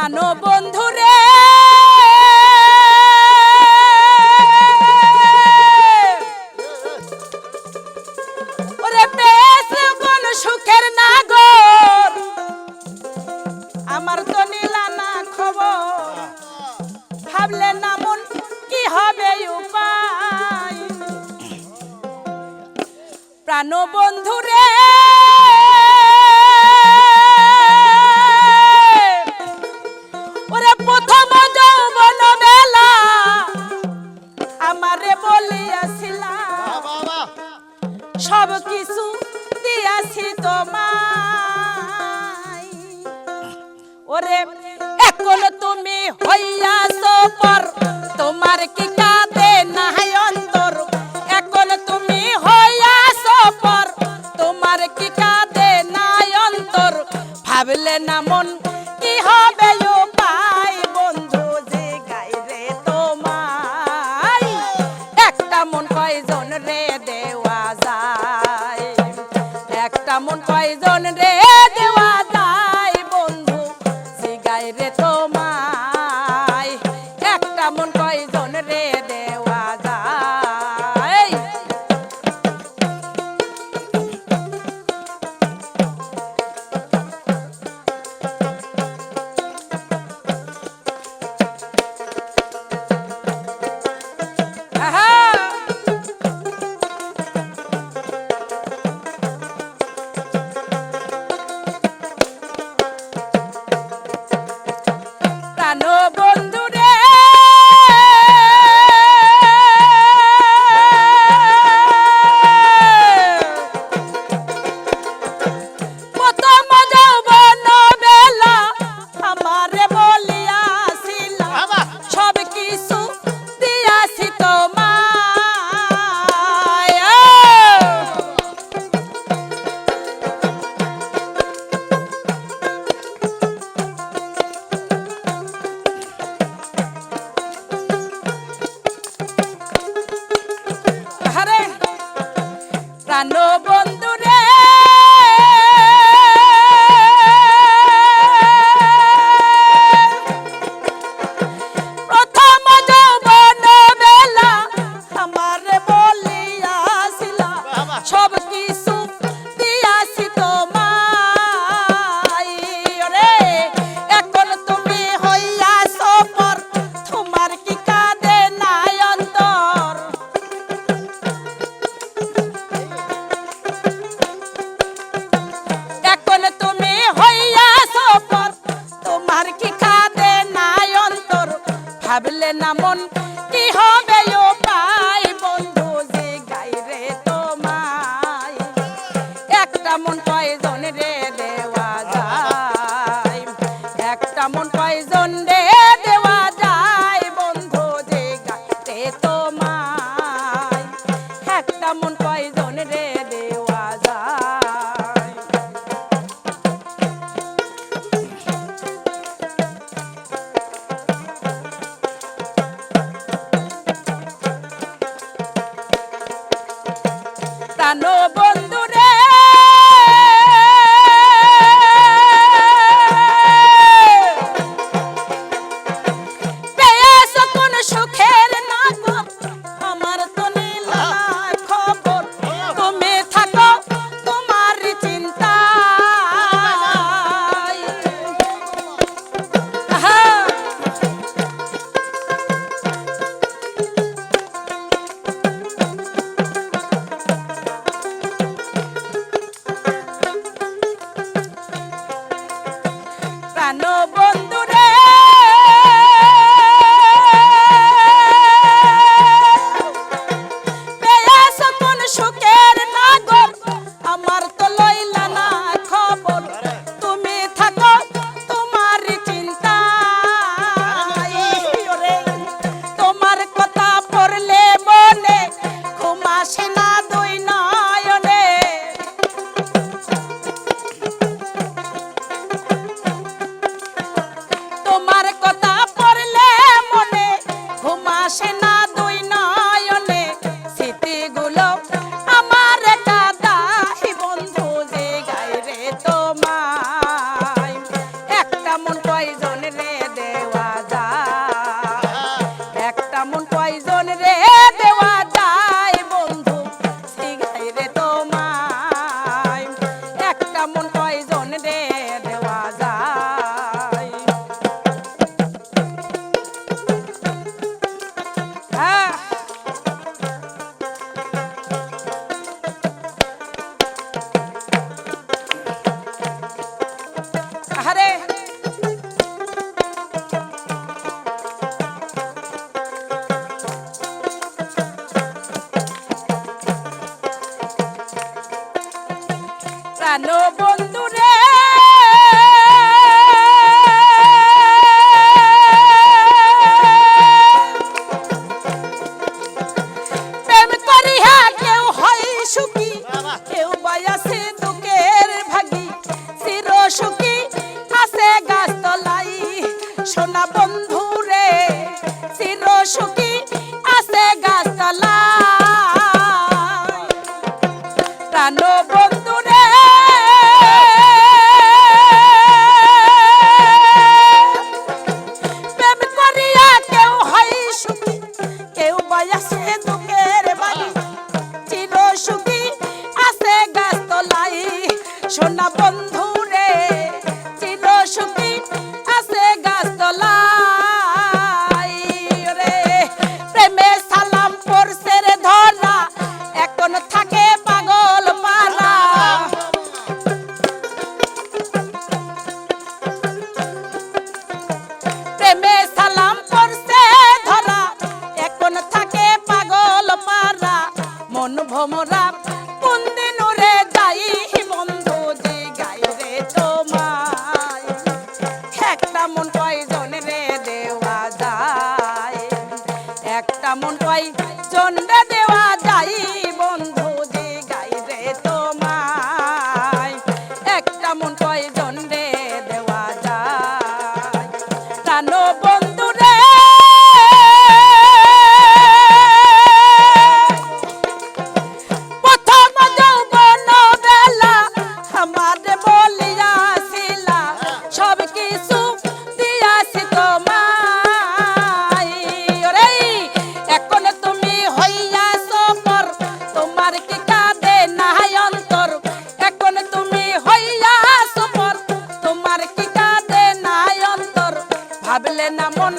প্রাণ বন্ধুরে ওরে পেয়েছ কোন সুখের নাগর আমার তো নিলা না খবর ভাবলে না মন কি হবে উপায় প্রাণ বন্ধুরে ওরে প্রথম যৌবন বেলা আমারে বলিয়াছিলা সব কিছু দিয়াছি তোমায় ওরে এখন তুমি হইয়াছো পর তোমার কি কাঁদে নাই অন্তর এখন তুমি হইয়াছো পর তোমার কি কাঁদে নাই অন্তর ভাবলে না মন কি হবে উপায় বন্ধু যে গাইরে তোমায় একটা মন কয়জন রে দেওয়া যায় একটা মন কয়জন রে দেওয়া যায় বন্ধু যে গাইরে তোমায় একটা মন কয়জন রে দেওয়া যায় প্রাণ বন্ধুরে প্রথম যৌবন বেলা আমারে বলিয়াছিলা সব কিছু দিয়াছি তোমায় আরে প্রাণ বন্ধুরে প্রথম যৌবন বেলা আমারে বলিয়াছিলা সব কিছু দিয়াছি তোমায় রে এখন তুমি হইয়াছো পর তোমার কি কাঁদে নাই অন্তর এখন তুমি হইয়াছো পর তোমার কি কাঁদে নাই অন্তর ভাবলে না মন কি হবে উপায় বন্ধু যে গাইরে তোমায় একটা মন কয়জন রে দেওয়া যায় একটা মন কয়জন রে দেওয়া যায় বন্ধু যে গাইরে তোমায় একটা মন কয়জন রে দেওয়া যায় প্রাণ বন্ধুরে পেয়েছো কোন সুখের নাগর আমার তো নীলা খবর তুমি থাকো তোমার চিন্তায় প্রাণ বন্ধুরে পেয়েছো কোন সুখের নাগর আমার তো লইলা না খবর তুমি থাকো তোমার চিন্তায় তোমার কথা পড়লে মনে ঘুম আসে না দুই নয়নে আরে প্রাণ বন্ধু রে প্রেম করিয়া কেউ হয় সুখী, কেউ বা আছে দুঃখের ভাগী। চির সুখী আছে গাছতলাই, সোনা বন্ধু রে চির সুখী আছে গাছতলাই। প্রাণ বন্ধু রে প্রেম করিয়া কেউ হয় সুখী, কেউ বা আছে দুঃখের ভাগী। চির সুখী আছে গাছতলাই, সোনা বন্ধু রে চির সুখী আছে গাছতলাই। রে প্রেমে সালাম পড়ছে রে ধরা, এখন থাকে পাগল পারা। প্রেমে সালাম পড়ছে ধরা, এখন থাকে পাগল পারা। মন ভমরা কোন দিন রে যাই বন্ধু যে গাই রে তোমায়। একটা মন কয়জন রে দেওয়া যায়, একটা মন কয়জন রে দেওয়া যায় বন্ধু যে গাই রে তোমায়। একটা মন কয়জন রে দেওয়া যায়। প্রাণ বন্ধু রে প্রথম যৌবন বেলা আমারে বলিয়াছিলা, সব কিছু দিয়াছি তোমায়। ওরে এখন তুমি হইয়াছ পর, তোমার কি কাঁদে নাই অন্তর। এখন তুমি হইয়াছ পর, তোমার কি কাঁদে নাই অন্তর। ভাবলে না মন